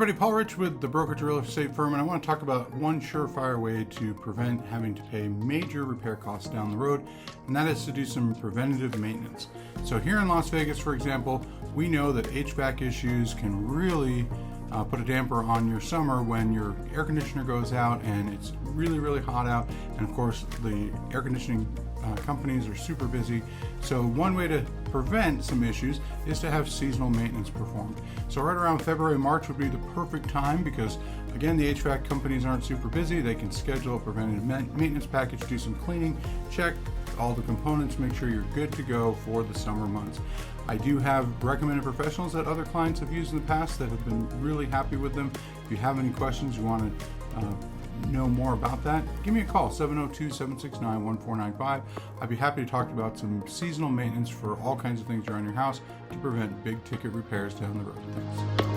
everybody, Paul Rich with the Brokerage Real Estate Firm, and I want to talk about one surefire way to prevent having to pay major repair costs down the road, and that is to do some preventative maintenance. So here in Las Vegas, for example, we know that HVAC issues can really put a damper on your summer when your air conditioner goes out and it's really hot out, and of course the air conditioning companies are super busy. So one way to prevent some issues is to have seasonal maintenance performed. So right around February, March would be the perfect time because, again, the HVAC companies aren't super busy. They can schedule a preventative maintenance package, do some cleaning, check all the components, make sure you're good to go for the summer months. I do have recommended professionals that other clients have used in the past that have been really happy with them. If you have any questions, you want to know more about that, give me a call, 702-769-1495. I'd be happy to talk about some seasonal maintenance for all kinds of things around your house to prevent big ticket repairs down the road. Thanks.